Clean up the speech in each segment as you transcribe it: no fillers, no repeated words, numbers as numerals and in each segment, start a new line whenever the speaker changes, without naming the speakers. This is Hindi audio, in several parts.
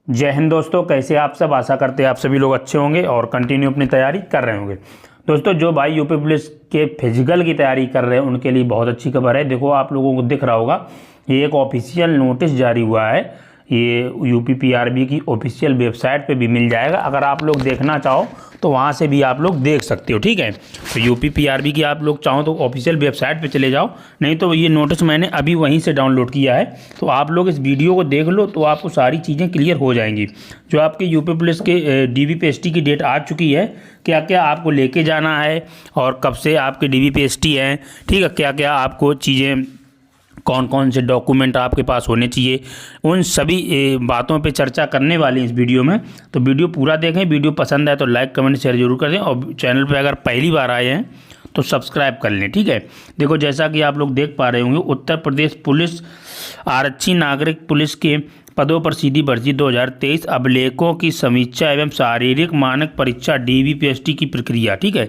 जय हिंद दोस्तों, कैसे आप सब। आशा करते हैं आप सभी लोग अच्छे होंगे और कंटिन्यू अपनी तैयारी कर रहे होंगे। दोस्तों, जो भाई यूपी पुलिस के फिजिकल की तैयारी कर रहे हैं उनके लिए बहुत अच्छी खबर है। देखो, आप लोगों को दिख रहा होगा, ये एक ऑफिशियल नोटिस जारी हुआ है। ये यूपी पीआरबी की ऑफिशियल वेबसाइट पे भी मिल जाएगा। अगर आप लोग देखना चाहो तो वहाँ से भी आप लोग देख सकते हो, ठीक है। तो यूपी पीआरबी की आप लोग चाहो तो ऑफिशियल वेबसाइट पे चले जाओ, नहीं तो ये नोटिस मैंने अभी वहीं से डाउनलोड किया है। तो आप लोग इस वीडियो को देख लो तो आपको सारी चीज़ें क्लियर हो जाएंगी। जो आपके यूपी पुलिस के डीवीपीएसटी की डेट आ चुकी है, क्या क्या आपको लेके जाना है और कब से आपके डीवीपीएसटी हैं, ठीक है, क्या क्या आपको चीज़ें, कौन कौन से डॉक्यूमेंट आपके पास होने चाहिए, उन सभी बातों पे चर्चा करने वाली हैं इस वीडियो में। तो वीडियो पूरा देखें। वीडियो पसंद आए तो लाइक कमेंट शेयर जरूर कर दें और चैनल पे अगर पहली बार आए हैं तो सब्सक्राइब कर लें, ठीक है। देखो, जैसा कि आप लोग देख पा रहे होंगे, उत्तर प्रदेश पुलिस आरक्षी नागरिक पुलिस के पदों पर सीधी भर्ती 2023 अभिलेखों की समीक्षा एवं शारीरिक मानक परीक्षा डीवीपीएसटी की प्रक्रिया, ठीक है।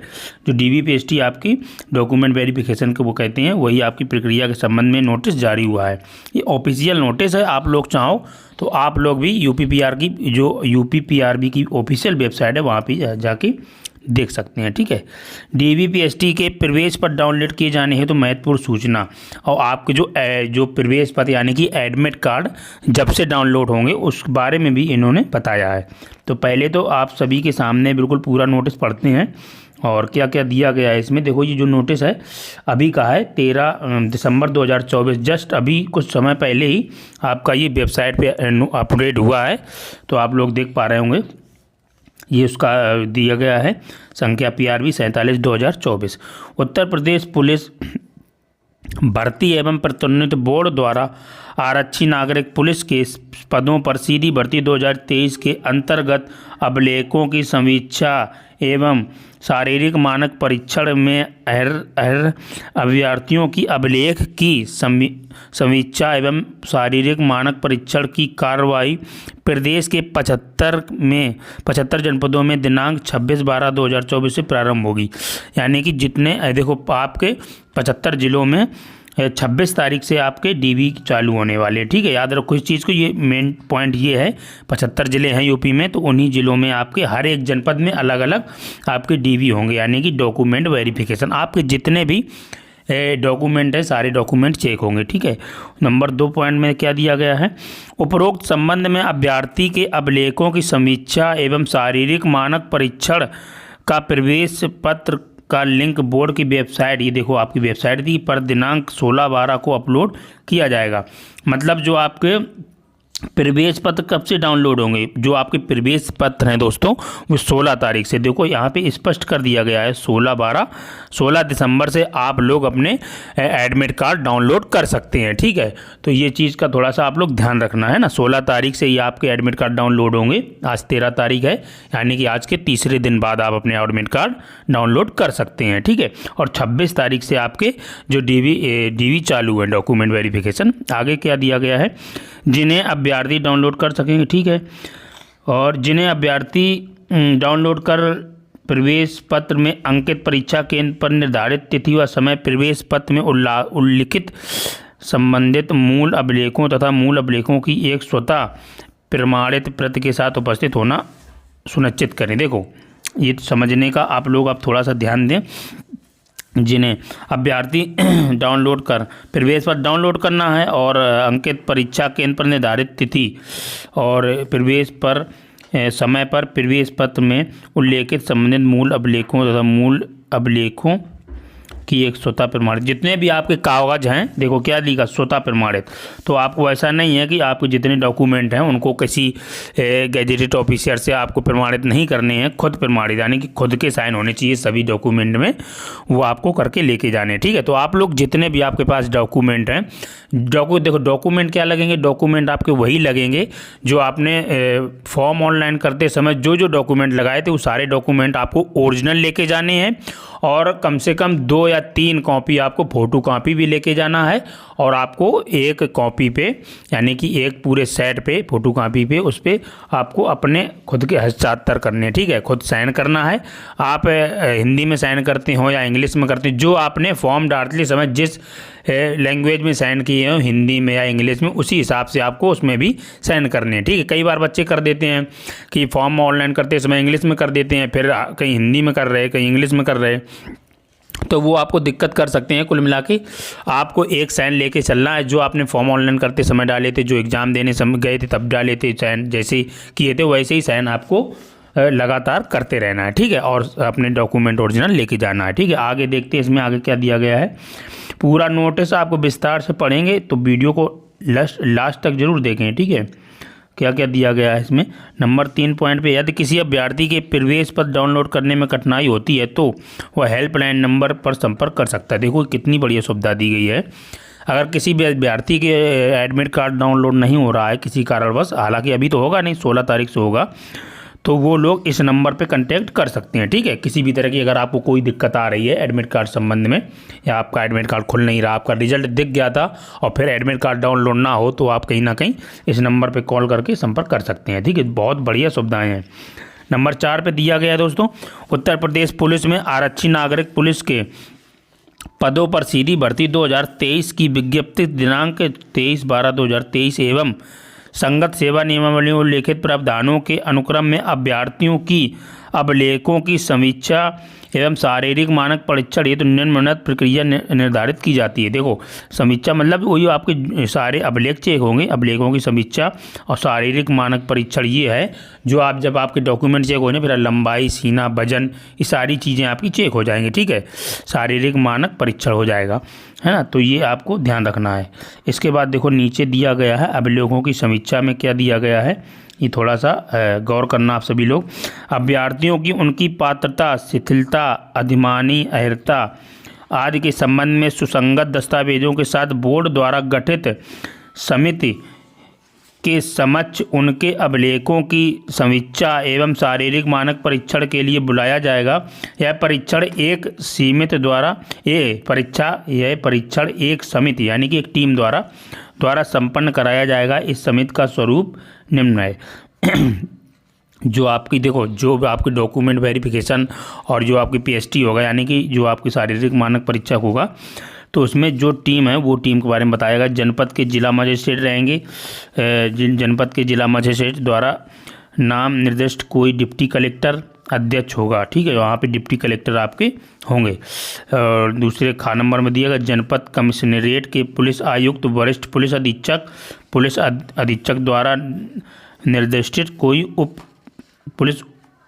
जो डीवीपीएसटी आपकी डॉक्यूमेंट वेरिफिकेशन को वो कहते हैं, वही आपकी प्रक्रिया के संबंध में नोटिस जारी हुआ है। ये ऑफिशियल नोटिस है। आप लोग चाहो तो आप लोग भी यूपी पीआरबी की ऑफिशियल वेबसाइट है वहाँ पर जाके देख सकते हैं, ठीक है। डीवीपीएसटी के प्रवेश पत्र डाउनलोड किए जाने हैं तो महत्वपूर्ण सूचना, और आपके जो प्रवेश पत्र यानी कि एडमिट कार्ड जब से डाउनलोड होंगे उस बारे में भी इन्होंने बताया है। तो पहले तो आप सभी के सामने बिल्कुल पूरा नोटिस पढ़ते हैं और क्या क्या दिया गया है इसमें। देखो, ये जो नोटिस है अभी का है 13 दिसंबर 2024, जस्ट अभी कुछ समय पहले ही आपका ये वेबसाइट पे अपडेट हुआ है। तो आप लोग देख पा रहे होंगे, ये उसका दिया गया है संख्या पीआरबी 47/2024। उत्तर प्रदेश पुलिस भर्ती एवं प्रोन्नति बोर्ड द्वारा आरक्षी नागरिक पुलिस के पदों पर सीधी भर्ती 2023 के अंतर्गत अभिलेखों की समीक्षा एवं शारीरिक मानक परीक्षण में अभ्यर्थियों की अभिलेख की समीक्षा एवं शारीरिक मानक परीक्षण की कार्रवाई प्रदेश के 75 जनपदों में दिनांक 26/12/2024 से प्रारंभ होगी। यानी कि जितने, देखो, आपके 75 जिलों में 26 तारीख से आपके डीवी चालू होने वाले, ठीक है। याद रखो इस चीज़ को, ये मेन पॉइंट ये है। 75 ज़िले हैं यूपी में, तो उन्हीं ज़िलों में आपके हर एक जनपद में अलग अलग आपके डीवी होंगे, यानी कि डॉक्यूमेंट वेरिफिकेशन। आपके जितने भी डॉक्यूमेंट है सारे डॉक्यूमेंट चेक होंगे, ठीक है। नंबर 2 पॉइंट में क्या दिया गया है, उपरोक्त संबंध में अभ्यर्थी के अभिलेखों की समीक्षा एवं शारीरिक मानक परीक्षण का प्रवेश पत्र का लिंक बोर्ड की वेबसाइट, ये देखो आपकी वेबसाइट थी, पर दिनांक 16/12 को अपलोड किया जाएगा। मतलब जो आपके प्रवेश पत्र कब से डाउनलोड होंगे, जो आपके प्रवेश पत्र हैं दोस्तों, वो 16 तारीख से। देखो यहाँ पे स्पष्ट कर दिया गया है 16 दिसंबर से आप लोग अपने एडमिट कार्ड डाउनलोड कर सकते हैं, ठीक है। तो ये चीज़ का थोड़ा सा आप लोग ध्यान रखना है ना। 16 तारीख से ही आपके एडमिट कार्ड डाउनलोड होंगे। आज 13 तारीख है, यानी कि आज के तीसरे दिन बाद आप अपने एडमिट कार्ड डाउनलोड कर सकते हैं, ठीक है। और 26 तारीख से आपके जो डीवी चालू है, डॉक्यूमेंट वेरिफिकेशन। आगे क्या दिया गया है, जिन्हें अभ्यर्थी डाउनलोड कर सकेंगे, ठीक है। और जिन्हें अभ्यर्थी डाउनलोड कर प्रवेश पत्र में अंकित परीक्षा केंद्र पर निर्धारित तिथि व समय प्रवेश पत्र में उल्लिखित संबंधित मूल अभिलेखों तथा मूल अभिलेखों की एक स्वतः प्रमाणित प्रति के साथ उपस्थित होना सुनिश्चित करें। देखो, ये समझने का आप लोग अब थोड़ा सा ध्यान दें। जिन्हें अभ्यर्थी डाउनलोड कर प्रवेश पत्र डाउनलोड करना है और अंकित परीक्षा केंद्र पर निर्धारित तिथि और प्रवेश पर समय पर प्रवेश पत्र में उल्लेखित संबंधित मूल अभिलेखों तथा मूल अभिलेखों की एक स्वतः प्रमाणित, जितने भी आपके कागज हैं, देखो क्या लिखा, स्वतः प्रमाणित। तो आपको ऐसा नहीं है कि आपके जितने डॉक्यूमेंट हैं उनको किसी गैजेटेड ऑफिसर से आपको प्रमाणित नहीं करने हैं, खुद प्रमाणित, यानी कि खुद के साइन होने चाहिए सभी डॉक्यूमेंट में, वो आपको करके लेके जाने, ठीक है। तो आप लोग जितने भी आपके पास डॉक्यूमेंट हैं, देखो डॉक्यूमेंट क्या लगेंगे, डॉक्यूमेंट आपके वही लगेंगे जो आपने फॉर्म ऑनलाइन करते समय जो डॉक्यूमेंट लगाए थे, वो सारे डॉक्यूमेंट आपको ओरिजिनल लेके जाने हैं। और कम से कम 2 या 3 कॉपी आपको फोटो कॉपी भी लेके जाना है, और आपको एक कॉपी पे, यानी कि एक पूरे सेट पे फोटो कॉपी पे, उस पर आपको अपने खुद के हस्ताक्षर करने, ठीक है, खुद साइन करना है। आप हिंदी में साइन करते हो या इंग्लिश में करते हो, जो आपने फॉर्म डालते समय जिस लैंग्वेज में सेंड किए हों, हिंदी में या इंग्लिश में, उसी हिसाब से आपको उसमें भी सेंड करने हैं। ठीक है, कई बार बच्चे कर देते हैं कि फॉर्म ऑनलाइन करते समय इंग्लिश में कर देते हैं, फिर कहीं हिंदी में कर रहे, कहीं इंग्लिश में कर रहे, तो वो आपको दिक्कत कर सकते हैं। कुल मिला के आपको एक साइन लेके चलना है। जो आपने फॉर्म ऑनलाइन करते समय डाले थे, जो एग्ज़ाम देने समय गए थे तब डाले थे साइन, जैसे किए थे वैसे ही साइन आपको लगातार करते रहना है। ठीक है, और अपने डॉक्यूमेंट ओरिजिनल लेके जाना है। ठीक है, आगे देखते हैं इसमें आगे क्या दिया गया है। पूरा नोटिस आपको विस्तार से पढ़ेंगे तो वीडियो को लास्ट तक जरूर देखें। ठीक है, क्या क्या दिया गया है इसमें। नंबर 3 पॉइंट पे, यदि किसी अभ्यर्थी के प्रवेश पत्र डाउनलोड करने में कठिनाई होती है तो वह हेल्पलाइन नंबर पर संपर्क कर सकता है। देखो कितनी बढ़िया सुविधा दी गई है। अगर किसी भी अभ्यर्थी के एडमिट कार्ड डाउनलोड नहीं हो रहा है किसी कारणवश, हालांकि अभी तो होगा नहीं, 16 तारीख से होगा, तो वो लोग इस नंबर पे कांटेक्ट कर सकते हैं। ठीक है, किसी भी तरह की अगर आपको कोई दिक्कत आ रही है एडमिट कार्ड संबंध में, या आपका एडमिट कार्ड खुल नहीं रहा, आपका रिजल्ट दिख गया था और फिर एडमिट कार्ड डाउनलोड ना हो, तो आप कहीं ना कहीं इस नंबर पे कॉल करके संपर्क कर सकते हैं। ठीक है, बहुत बढ़िया सुविधाएँ हैं। नंबर 4 पे दिया गया है दोस्तों, उत्तर प्रदेश पुलिस में आरक्षी नागरिक पुलिस के पदों पर सीधी भर्ती 2023 की विज्ञप्ति दिनांक 23/12/2023 एवं संगत सेवा नियमावली और लिखित प्रावधानों के अनुक्रम में अभ्यर्थियों की अभिलेखों की समीक्षा एवं शारीरिक मानक परीक्षण हेतु निम्नलिखित प्रक्रिया निर्धारित की जाती है। देखो समीक्षा मतलब वही आपके सारे अभिलेख चेक होंगे, अभिलेखों की समीक्षा और शारीरिक मानक परीक्षण ये है जो आप जब आपके डॉक्यूमेंट चेक हो जाए, फिर लंबाई, सीना, वजन, ये सारी चीज़ें आपकी चेक हो जाएंगी। ठीक है, शारीरिक मानक परीक्षण हो जाएगा, है ना, तो ये आपको ध्यान रखना है। इसके बाद देखो नीचे दिया गया है अभिलेखों की समीक्षा में क्या दिया गया है, ये थोड़ा सा गौर करना आप सभी लोग। अभ्यर्थियों की उनकी पात्रता, शिथिलता, अधिमानी अहर्ता आदि के संबंध में सुसंगत दस्तावेजों के साथ बोर्ड द्वारा गठित समिति के समक्ष उनके अभिलेखों की समीक्षा एवं शारीरिक मानक परीक्षण के लिए बुलाया जाएगा। यह परीक्षण एक सीमित द्वारा यह परीक्षण एक समिति यानी कि एक टीम द्वारा संपन्न कराया जाएगा। इस समिति का स्वरूप निम्न है। जो आपकी देखो, जो आपकी डॉक्यूमेंट वेरिफिकेशन और जो आपकी पीएसटी होगा यानी कि जो आपकी शारीरिक मानक परीक्षा होगा, तो उसमें जो टीम है वो टीम के बारे में बताएगा। जनपद के जिला मजिस्ट्रेट रहेंगे, जनपद के जिला मजिस्ट्रेट द्वारा नाम निर्दिष्ट कोई डिप्टी कलेक्टर अध्यक्ष होगा। ठीक है, वहाँ पे डिप्टी कलेक्टर आपके होंगे। और दूसरे खा नंबर में दिया गया, जनपद कमिश्नरेट के पुलिस आयुक्त, वरिष्ठ पुलिस अधीक्षक द्वारा निर्दिष्टित कोई उप पुलिस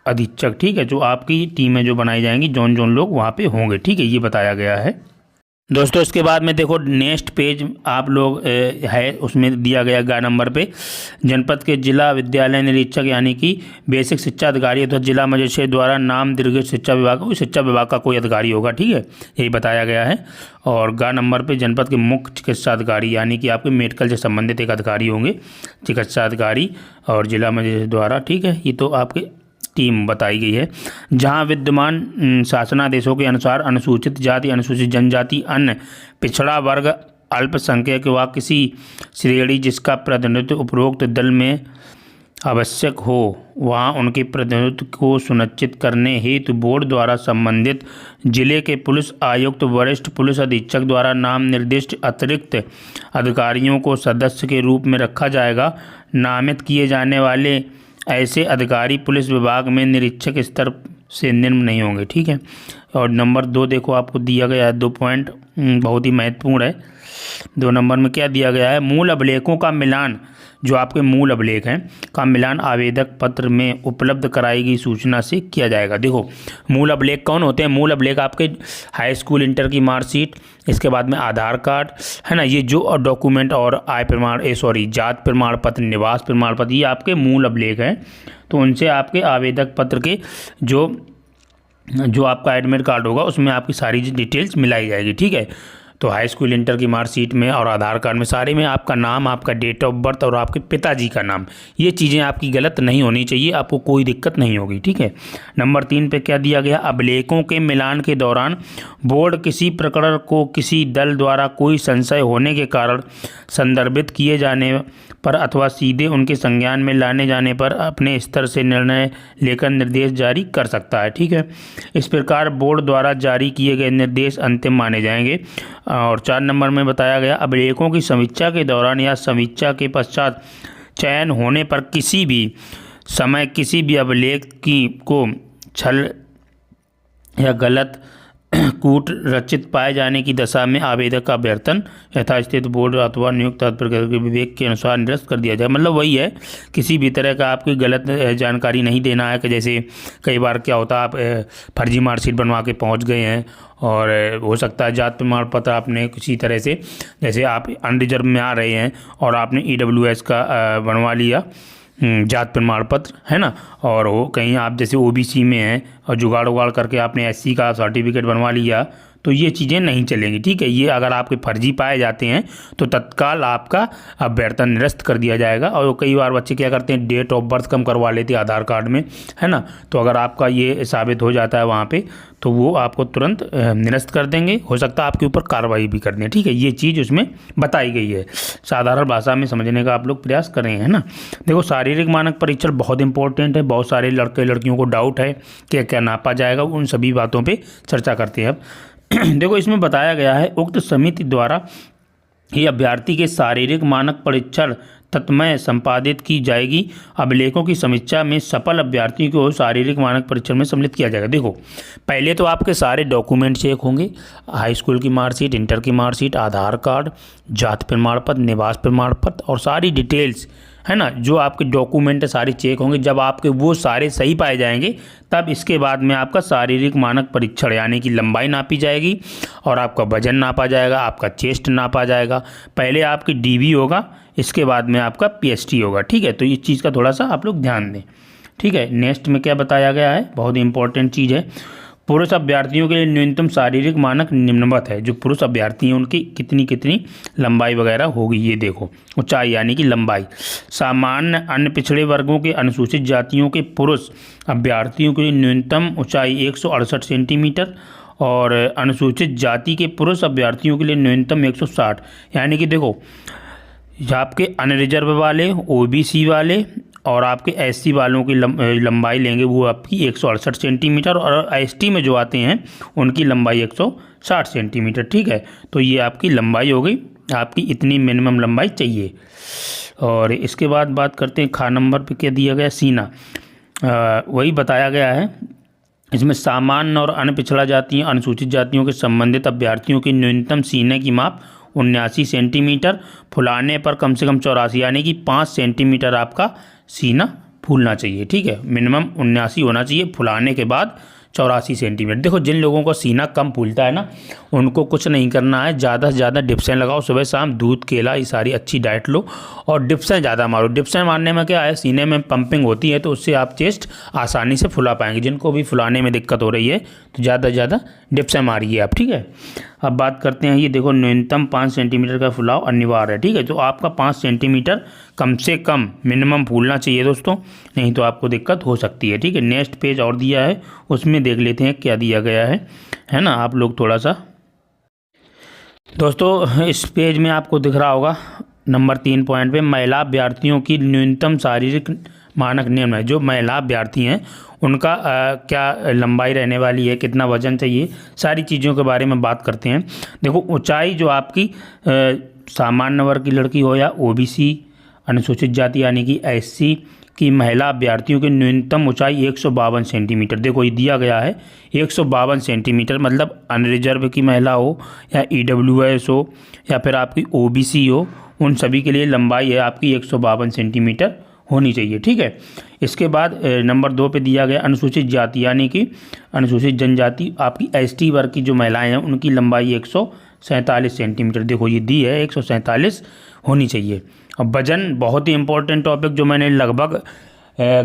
अधीक्षक। ठीक है, जो आपकी टीमें जो बनाई जाएंगी, जोन लोग वहाँ पे होंगे। ठीक है, ये बताया गया है दोस्तों। इसके बाद में देखो नेक्स्ट पेज आप लोग है, उसमें दिया गया 11 नंबर पे, जनपद के जिला विद्यालय निरीक्षक यानी कि बेसिक शिक्षा अधिकारी अथवा जिला मजिस्ट्रेट द्वारा नाम दीर्घ शिक्षा विभाग का कोई अधिकारी होगा। ठीक है, यही बताया गया है। और 11 नंबर पे जनपद के मुख्य चिकित्सा अधिकारी यानी कि आपके मेडिकल से संबंधित एक अधिकारी होंगे, चिकित्सा अधिकारी और जिला मजिस्ट्रेट द्वारा। ठीक है, ये तो आपके टीम बताई गई है। जहां विद्यमान शासनादेशों के अनुसार अनुसूचित जाति, अनुसूचित जनजाति, अन्य पिछड़ा वर्ग, अल्पसंख्यक व किसी श्रेणी जिसका प्रतिनिधित्व उपरोक्त दल में आवश्यक हो, वहां उनके प्रतिनिधित्व को सुनिश्चित करने हेतु बोर्ड द्वारा संबंधित जिले के पुलिस आयुक्त, वरिष्ठ पुलिस अधीक्षक द्वारा नाम निर्दिष्ट अतिरिक्त अधिकारियों को सदस्य के रूप में रखा जाएगा। नामित किए जाने वाले ऐसे अधिकारी पुलिस विभाग में निरीक्षक स्तर से निम्न नहीं होंगे। ठीक है, और नंबर 2 देखो आपको दिया गया है 2 पॉइंट बहुत ही महत्वपूर्ण है। 2 नंबर में क्या दिया गया है, मूल अभिलेखों का मिलान, जो आपके मूल अभिलेख हैं का मिलान आवेदक पत्र में उपलब्ध कराई गई सूचना से किया जाएगा। देखो मूल अभिलेख कौन होते हैं, मूल अभिलेख आपके हाई स्कूल इंटर की मार्कशीट, इसके बाद में आधार कार्ड, है ना, ये जो डॉक्यूमेंट और जात प्रमाण पत्र, निवास प्रमाण पत्र, ये आपके मूल अभिलेख हैं। तो उनसे आपके आवेदक पत्र के जो आपका एडमिट कार्ड होगा उसमें आपकी सारी डिटेल्स मिलाई जाएगी। ठीक है, तो हाई स्कूल इंटर की मार्कशीट में और आधार कार्ड में सारे में आपका नाम, आपका डेट ऑफ बर्थ और आपके पिताजी का नाम, ये चीज़ें आपकी गलत नहीं होनी चाहिए, आपको कोई दिक्कत नहीं होगी। ठीक है, नंबर 3 पे क्या दिया गया, अभिलेखों के मिलान के दौरान बोर्ड किसी प्रकरण को किसी दल द्वारा कोई संशय होने के कारण संदर्भित किए जाने पर अथवा सीधे उनके संज्ञान में लाने जाने पर अपने स्तर से निर्णय लेकर निर्देश जारी कर सकता है। ठीक है, इस प्रकार बोर्ड द्वारा जारी किए गए निर्देश अंतिम माने जाएंगे। और 4 नंबर में बताया गया अभिलेखों की समीक्षा के दौरान या समीक्षा के पश्चात चयन होने पर किसी भी समय किसी भी अभिलेख को छल या गलत कूट रचित पाए जाने की दशा में आवेदक का अभ्यर्थन यथास्थित बोर्ड अथवा नियुक्त तत्पर के विवेक के अनुसार निरस्त कर दिया जाए। मतलब वही है, किसी भी तरह का आपकी गलत जानकारी नहीं देना है कि जैसे कई बार क्या होता है आप फर्जी मार्कशीट बनवा के पहुंच गए हैं और हो सकता है जाति प्रमाण पत्र आपने किसी तरह से, जैसे आप अनरिजर्व में आ रहे हैं और आपने EWS का बनवा लिया जात प्रमाण पत्र, है ना, और वो कहीं आप जैसे OBC में हैं और जुगाड़ उगाड़ करके आपने SC का सर्टिफिकेट बनवा लिया, तो ये चीज़ें नहीं चलेंगी। ठीक है, ये अगर आपके फर्जी पाए जाते हैं तो तत्काल आपका अभ्यर्थन निरस्त कर दिया जाएगा। और कई बार बच्चे क्या करते हैं, डेट ऑफ बर्थ कम करवा लेते हैं आधार कार्ड में, है ना, तो अगर आपका ये साबित हो जाता है वहाँ पे तो वो आपको तुरंत निरस्त कर देंगे, हो सकता है आपके ऊपर कार्रवाई भी कर दें। ठीक है, ये चीज़ उसमें बताई गई है, साधारण भाषा में समझने का आप लोग प्रयास करें, है ना। देखो, शारीरिक मानक परीक्षण बहुत इंपॉर्टेंट है, बहुत सारे लड़के लड़कियों को डाउट है कि क्या नापा जाएगा, उन सभी बातों पर चर्चा करते हैं अब। देखो, इसमें बताया गया है उक्त समिति द्वारा ही अभ्यर्थी के शारीरिक मानक परीक्षण तत्मय संपादित की जाएगी। अभिलेखों की समीक्षा में सफल अभ्यर्थियों को शारीरिक मानक परीक्षण में सम्मिलित किया जाएगा। देखो, पहले तो आपके सारे डॉक्यूमेंट चेक होंगे, हाई स्कूल की मार्कशीट, इंटर की मार्कशीट, आधार कार्ड, जाति प्रमाण पत्र, निवास प्रमाण पत्र और सारी डिटेल्स, है ना, जो आपके डॉक्यूमेंट है सारे चेक होंगे। जब आपके वो सारे सही पाए जाएंगे तब इसके बाद में आपका शारीरिक मानक परीक्षण यानी कि लंबाई नापी जाएगी और आपका वजन नापा जाएगा, आपका चेस्ट नापा जाएगा। पहले आपकी DV होगा, इसके बाद में आपका PST होगा। ठीक है, तो इस चीज़ का थोड़ा सा आप लोग ध्यान दें। ठीक है, नेक्स्ट में क्या बताया गया है, बहुत इंपॉर्टेंट चीज़ है। पुरुष अभ्यर्थियों के लिए न्यूनतम शारीरिक मानक निम्नवत है। जो पुरुष अभ्यर्थी हैं उनकी कितनी लंबाई वगैरह होगी, ये देखो, ऊंचाई यानी कि लंबाई। सामान्य अन्य पिछड़े वर्गों के अनुसूचित जातियों के पुरुष अभ्यर्थियों के लिए न्यूनतम ऊंचाई 168 सेंटीमीटर और अनुसूचित जाति के पुरुष अभ्यर्थियों के लिए न्यूनतम 160। यानी कि देखो, आपके अनरिजर्व वाले, OBC वाले और आपके SC वालों की लंबाई लेंगे वो आपकी 168 सेंटीमीटर और ST में जो आते हैं उनकी लंबाई 160 सेंटीमीटर। ठीक है, तो ये आपकी लंबाई हो गई, आपकी इतनी मिनिमम लंबाई चाहिए। और इसके बाद बात करते हैं खा नंबर पे क्या दिया गया, सीना। वही बताया गया है, इसमें सामान्य और अन्य पिछड़ा जातियों अनुसूचित जातियों के संबंधित अभ्यर्थियों की न्यूनतम सीने की माप 79 सेंटीमीटर, फुलाने पर कम से कम 84 यानी कि 5 सेंटीमीटर आपका सीना फूलना चाहिए। ठीक है, मिनिमम 79 होना चाहिए, फुलाने के बाद 84 सेंटीमीटर। देखो, जिन लोगों का सीना कम फूलता है ना, उनको कुछ नहीं करना है, ज़्यादा से ज़्यादा डिप्सन लगाओ, सुबह शाम दूध केला ये सारी अच्छी डाइट लो और डिप्सन ज़्यादा मारो। डिप्सन मारने में क्या है, सीने में पंपिंग होती है तो उससे आप चेस्ट आसानी से फुला पाएंगे। जिनको भी फुलाने में दिक्कत हो रही है तो ज़्यादा से ज़्यादा डिप्सन मारिए आप। ठीक है, अब बात करते हैं, ये देखो, न्यूनतम 5 सेंटीमीटर का फुलाव अनिवार्य है। ठीक है, तो आपका 5 सेंटीमीटर कम से कम मिनिमम फूलना चाहिए दोस्तों, नहीं तो आपको दिक्कत हो सकती है। ठीक है, नेक्स्ट पेज और दिया है, उसमें देख लेते हैं क्या दिया गया है ना। आप लोग थोड़ा सा दोस्तों, इस पेज में आपको दिख रहा होगा नंबर 3 पॉइंट पे महिला अभ्यर्थियों की न्यूनतम शारीरिक मानक नियम है। जो महिला अभ्यर्थी हैं उनका क्या लंबाई रहने वाली है, कितना वजन चाहिए, सारी चीज़ों के बारे में बात करते हैं। देखो, ऊंचाई जो आपकी सामान्य वर्ग की लड़की हो या OBC अनुसूचित जाति यानी कि SC की महिला अभ्यर्थियों की न्यूनतम ऊंचाई 152 सेंटीमीटर। देखो, ये दिया गया है 152 सेंटीमीटर, मतलब अनरिजर्व की महिला हो या EWS हो या फिर आपकी OBC हो, उन सभी के लिए लंबाई है आपकी 152 सेंटीमीटर होनी चाहिए। ठीक है, इसके बाद नंबर 2 पे दिया गया अनुसूचित जाति यानी कि अनुसूचित जनजाति, आपकी ST वर्ग की जो महिलाएं हैं उनकी लंबाई 147 सेंटीमीटर। देखो, ये दी है 147 होनी चाहिए। अब वजन बहुत ही इंपॉर्टेंट टॉपिक, जो मैंने लगभग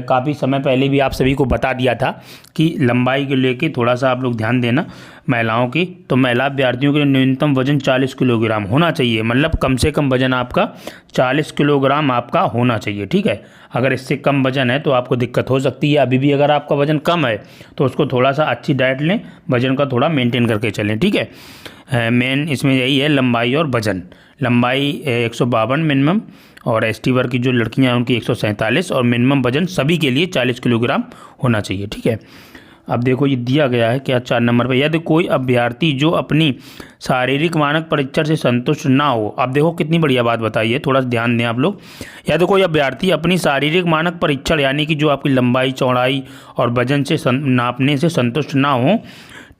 काफ़ी समय पहले भी आप सभी को बता दिया था कि लंबाई को लेके थोड़ा सा आप लोग ध्यान देना महिलाओं की। तो महिला अभ्यर्थियों के लिए न्यूनतम वजन 40 किलोग्राम होना चाहिए, मतलब कम से कम वजन आपका 40 किलोग्राम आपका होना चाहिए। ठीक है, अगर इससे कम वजन है तो आपको दिक्कत हो सकती है। अभी भी अगर आपका वजन कम है तो उसको थोड़ा सा अच्छी डाइट लें, वजन का थोड़ा मेंटेन करके चलें। ठीक है, मेन इसमें यही है, लंबाई और वजन। लंबाई 152 मिनिमम और ST वर्ग की जो लड़कियां हैं उनकी 147 और मिनिमम वजन सभी के लिए 40 किलोग्राम होना चाहिए। ठीक है, अब देखो ये दिया गया है क्या 4 नंबर पे, यदि कोई अभ्यर्थी जो अपनी शारीरिक मानक परीक्षण से संतुष्ट ना हो। अब देखो कितनी बढ़िया बात बताई है, थोड़ा सा ध्यान दें आप लोग। यदि कोई अभ्यर्थी अपनी शारीरिक मानक परीक्षण यानी कि जो आपकी लंबाई चौड़ाई और वजन से नापने से संतुष्ट ना हो,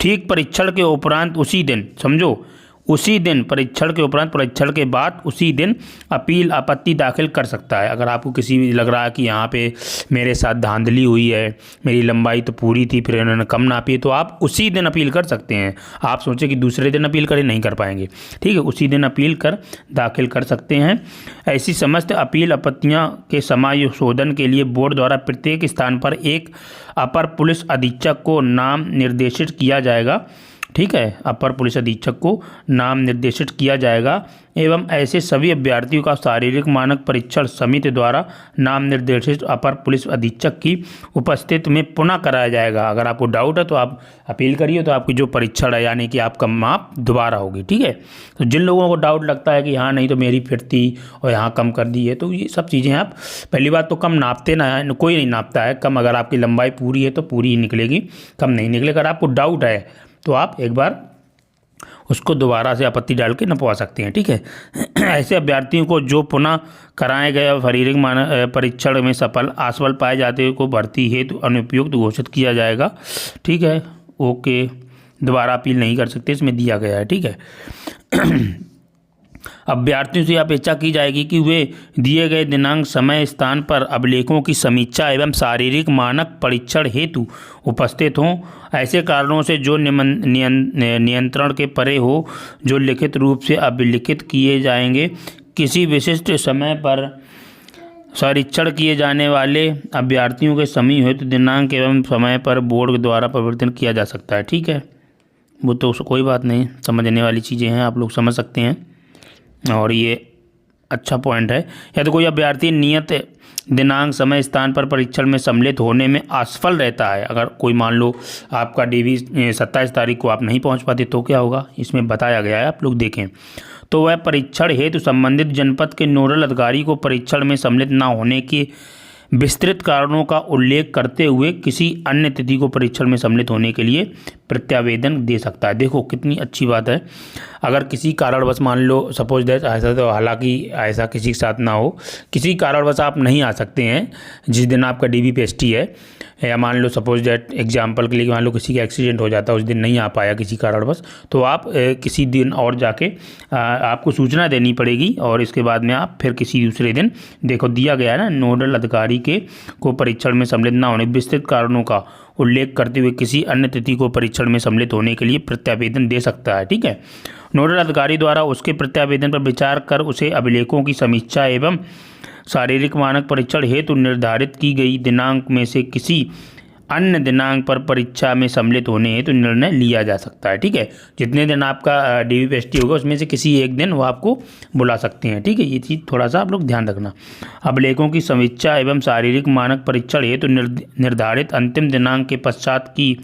ठीक परीक्षण के उपरांत उसी दिन, समझो उसी दिन परीक्षण के उपरांत परीक्षण के बाद उसी दिन अपील आपत्ति दाखिल कर सकता है। अगर आपको किसी भी लग रहा है कि यहाँ पे मेरे साथ धांधली हुई है, मेरी लंबाई तो पूरी थी फिर इन्होंने कम नापी, तो आप उसी दिन अपील कर सकते हैं। आप सोचें कि दूसरे दिन अपील करें, नहीं कर पाएंगे, ठीक है, उसी दिन अपील कर दाखिल कर सकते हैं। ऐसी समस्त अपील आपत्तियाँ के समाशोधन के लिए बोर्ड द्वारा प्रत्येक स्थान पर एक अपर पुलिस अधीक्षक को नाम निर्देशित किया जाएगा, ठीक है, अपर पुलिस अधीक्षक को नाम निर्देशित किया जाएगा एवं ऐसे सभी अभ्यर्थियों का शारीरिक मानक परीक्षण समिति द्वारा नाम निर्देशित अपर पुलिस अधीक्षक की उपस्थिति में पुनः कराया जाएगा। अगर आपको डाउट है तो आप अपील करिए, तो आपकी जो परीक्षण है यानी कि आपका माप दोबारा होगी, ठीक है। तो जिन लोगों को डाउट लगता है कि हाँ नहीं तो मेरी फिट थी और यहाँ कम कर दी है, तो ये सब चीज़ें आप पहली बात तो कम नापते ना है, कोई नहीं नापता है कम। अगर आपकी लंबाई पूरी है तो पूरी ही निकलेगी, कम नहीं निकलेगा। अगर आपको डाउट है तो आप एक बार उसको दोबारा से आपत्ति डाल के नपवा सकते हैं, ठीक है। ऐसे अभ्यर्थियों को जो पुनः कराए गए शारीरिक मानक परीक्षण में असफल पाए जाते को भर्ती हेतु अनुपयुक्त घोषित किया जाएगा, ठीक है। ओके, दोबारा अपील नहीं कर सकते, इसमें दिया गया है, ठीक है। अभ्यर्थियों से अपेक्षा की जाएगी कि वे दिए गए दिनांक समय स्थान पर अभिलेखों की समीक्षा एवं शारीरिक मानक परीक्षण हेतु उपस्थित हों। ऐसे कारणों से जो नियंत्रण के परे हो, जो लिखित रूप से अभिलिखित किए जाएंगे, किसी विशिष्ट समय पर परीक्षण किए जाने वाले अभ्यर्थियों के समूह हेतु दिनांक एवं समय पर बोर्ड द्वारा परिवर्तन किया जा सकता है, ठीक है। वो तो कोई बात नहीं, समझने वाली चीज़ें हैं, आप लोग समझ सकते हैं और ये अच्छा पॉइंट है। या तो कोई अभ्यर्थी नियत दिनांक समय स्थान पर परीक्षण में सम्मिलित होने में असफल रहता है। अगर कोई मान लो आपका DV 27 तारीख को आप नहीं पहुंच पाते तो क्या होगा, इसमें बताया गया है, आप लोग देखें। तो वह परीक्षण हेतु संबंधित जनपद के नोडल अधिकारी को परीक्षण में सम्मिलित न होने के विस्तृत कारणों का उल्लेख करते हुए किसी अन्य तिथि को परीक्षण में सम्मिलित होने के लिए प्रत्यावेदन दे सकता है। देखो कितनी अच्छी बात है। अगर किसी कारणवश मान लो सपोज दैट ऐसा, तो हालांकि ऐसा किसी के साथ ना हो, किसी कारणवश आप नहीं आ सकते हैं जिस दिन आपका DV पेस्टी है, या मान लो सपोज दैट एग्जांपल के लिए मान लो किसी का एक्सीडेंट हो जाता है, उस दिन नहीं आ पाया किसी कारणवश, तो आप किसी दिन और जाके आपको सूचना देनी पड़ेगी और इसके बाद में आप फिर किसी दूसरे दिन, देखो दिया गया है ना, नोडल अधिकारी को परीक्षण में सम्मिलित न होने विस्तृत कारणों का उल्लेख करते हुए किसी अन्य तिथि को परीक्षण में सम्मिलित होने के लिए प्रत्यावेदन दे सकता है, ठीक है। नोडल अधिकारी द्वारा उसके प्रत्यावेदन पर विचार कर उसे अभिलेखों की समीक्षा एवं शारीरिक मानक परीक्षण हेतु निर्धारित की गई दिनांक में से किसी अन्य दिनांक पर परीक्षा में सम्मिलित होने हेतु निर्णय लिया जा सकता है, ठीक है। जितने दिन आपका DV पेस्टी होगा उसमें से किसी एक दिन वो आपको बुला सकते हैं, ठीक है। ये चीज़ थोड़ा सा आप लोग ध्यान रखना। अभिलेखों की समीक्षा एवं शारीरिक मानक परीक्षण हेतु निर्धारित अंतिम दिनांक के पश्चात की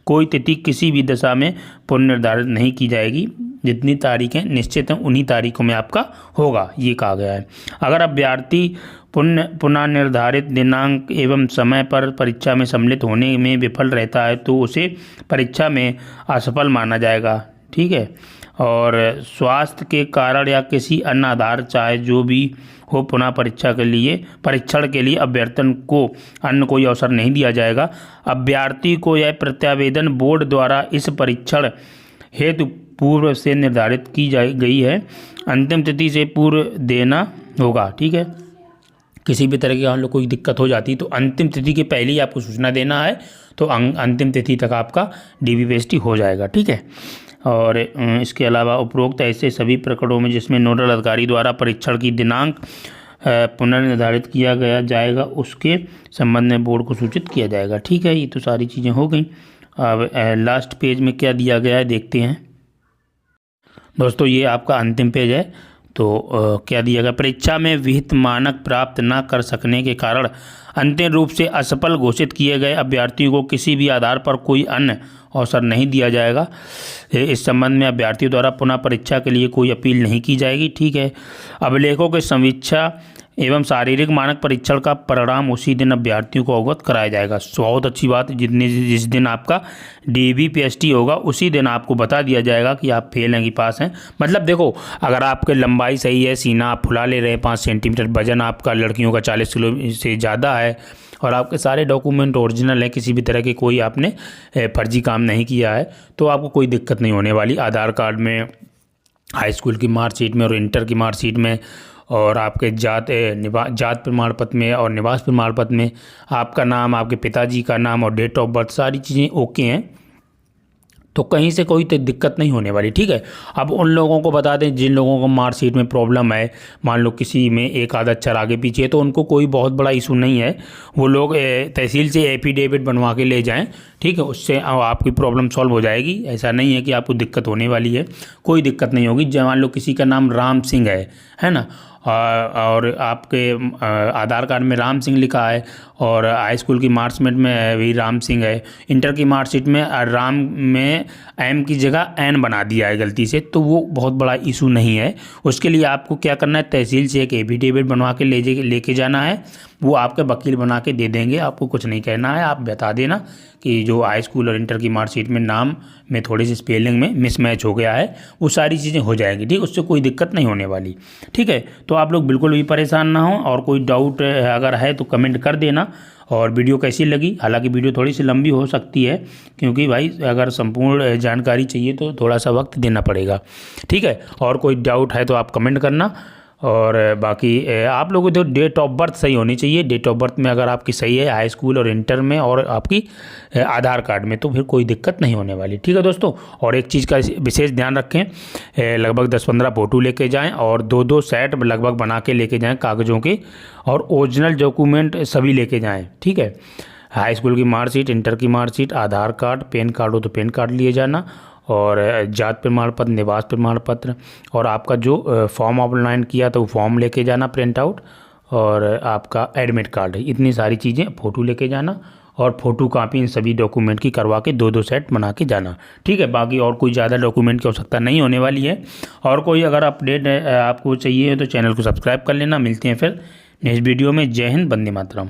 कोई तिथि किसी भी दशा में पुनर्निर्धारित नहीं की जाएगी। जितनी तारीखें निश्चित हैं उन्हीं तारीखों में आपका होगा, ये कहा गया है। अगर अभ्यर्थी पुनः निर्धारित दिनांक एवं समय पर परीक्षा में सम्मिलित होने में विफल रहता है तो उसे परीक्षा में असफल माना जाएगा, ठीक है। और स्वास्थ्य के कारण या किसी अन्य आधार चाहे जो भी हो, पुनः परीक्षण के लिए अभ्यर्थन को अन्य कोई अवसर नहीं दिया जाएगा। अभ्यर्थी को यह प्रत्यावेदन बोर्ड द्वारा इस परीक्षण हेतु पूर्व से निर्धारित की गई है अंतिम तिथि से पूर्व देना होगा, ठीक है। किसी भी तरह की हम लोग कोई दिक्कत हो जाती तो अंतिम तिथि के पहले ही आपको सूचना देना है, तो अंतिम तिथि तक आपका DV पेस्टी हो जाएगा, ठीक है। और इसके अलावा उपरोक्त ऐसे सभी प्रकरणों में जिसमें नोडल अधिकारी द्वारा परीक्षण की दिनांक पुनर्निर्धारित किया गया जाएगा उसके संबंध में बोर्ड को सूचित किया जाएगा, ठीक है। ये तो सारी चीज़ें हो गई। अब लास्ट पेज में क्या दिया गया है देखते हैं दोस्तों। ये आपका अंतिम पेज है। तो क्या दिया गया, परीक्षा में विहित मानक प्राप्त न कर सकने के कारण अंतिम रूप से असफल घोषित किए गए अभ्यर्थियों को किसी भी आधार पर कोई अन्य अवसर नहीं दिया जाएगा। इस संबंध में अभ्यर्थियों द्वारा पुनः परीक्षा के लिए कोई अपील नहीं की जाएगी, ठीक है। अभिलेखों की समीक्षा एवं शारीरिक मानक परीक्षण का परिणाम उसी दिन अभ्यर्थियों को अवगत कराया जाएगा। बहुत अच्छी बात है, जिस दिन आपका DBPST होगा उसी दिन आपको बता दिया जाएगा कि आप फेल हैं कि पास हैं। मतलब देखो, अगर आपकी लंबाई सही है, सीना आप फुला ले रहे हैं 5 सेंटीमीटर, वजन आपका लड़कियों का 40 किलो से ज़्यादा है और आपके सारे डॉक्यूमेंट ओरिजिनल है, किसी भी तरह के कोई आपने फर्जी काम नहीं किया है, तो आपको कोई दिक्कत नहीं होने वाली। आधार कार्ड में, हाई स्कूल की मार्कशीट में और इंटर की मार्कशीट में और आपके जात प्रमाण पत्र में और निवास प्रमाण पत्र में आपका नाम, आपके पिताजी का नाम और डेट ऑफ बर्थ, सारी चीज़ें ओके हैं, तो कहीं से कोई तो दिक्कत नहीं होने वाली। ठीक है, अब उन लोगों को बता दें जिन लोगों को मार्कशीट में प्रॉब्लम है, मान लो किसी में एक आधा अक्षर आगे पीछे है, तो उनको कोई बहुत बड़ा इशू नहीं है, वो लोग तहसील से एफिडेविट बनवा के ले जाएं। ठीक है, उससे आपकी प्रॉब्लम सॉल्व हो जाएगी। ऐसा नहीं है कि आपको दिक्कत होने वाली है, कोई दिक्कत नहीं होगी। मान लो किसी का नाम राम सिंह है ना, और आपके आधार कार्ड में राम सिंह लिखा है और हाई स्कूल की मार्कशीट में भी राम सिंह है, इंटर की मार्कशीट में राम में एम की जगह एन बना दिया है गलती से, तो वो बहुत बड़ा इशू नहीं है। उसके लिए आपको क्या करना है, तहसील से एक एफिडेविट बनवा के लेके जाना है, वो आपके वकील बना के दे देंगे। आपको कुछ नहीं कहना है, आप बता देना कि जो हाई स्कूल और इंटर की मार्कशीट में नाम में थोड़ी सी स्पेलिंग में मिसमैच हो गया है, वो सारी चीज़ें हो जाएंगी। ठीक, उससे कोई दिक्कत नहीं होने वाली। ठीक है, तो आप लोग बिल्कुल भी परेशान ना हो, और कोई डाउट अगर है तो कमेंट कर देना। और वीडियो कैसी लगी, हालांकि वीडियो थोड़ी सी लंबी हो सकती है, क्योंकि भाई अगर संपूर्ण जानकारी चाहिए तो थोड़ा सा वक्त देना पड़ेगा। ठीक है, और कोई डाउट है तो आप कमेंट करना। और बाकी आप लोगों को डेट ऑफ बर्थ सही होनी चाहिए। डेट ऑफ बर्थ में अगर आपकी सही है हाई स्कूल और इंटर में और आपकी आधार कार्ड में, तो फिर कोई दिक्कत नहीं होने वाली। ठीक है दोस्तों, और एक चीज़ का विशेष ध्यान रखें, लगभग 10-15 फ़ोटो लेके जाएं और 2-2 सेट लगभग बना के लेके जाएं कागज़ों के, और ओरिजिनल डॉक्यूमेंट सभी लेके जाएं। ठीक है, हाई स्कूल की मार्कशीट, इंटर की मार्कशीट, आधार कार्ड, पैन कार्ड हो तो पैन कार्ड लिए जाना, और जात प्रमाण पत्र, निवास प्रमाण पत्र, और आपका जो फॉर्म ऑनलाइन किया तो वो फॉर्म लेके जाना प्रिंट आउट, और आपका एडमिट कार्ड है। इतनी सारी चीज़ें फ़ोटो लेके जाना, और फ़ोटो कापी इन सभी डॉक्यूमेंट की करवा के 2-2 सेट बना के जाना। ठीक है, बाकी और कोई ज़्यादा डॉक्यूमेंट की आवश्यकता नहीं होने वाली है। और कोई अगर अपडेट आपको चाहिए तो चैनल को सब्सक्राइब कर लेना। मिलते हैं फिर नेक्स्ट वीडियो में। जय हिंद, वंदे मातरम।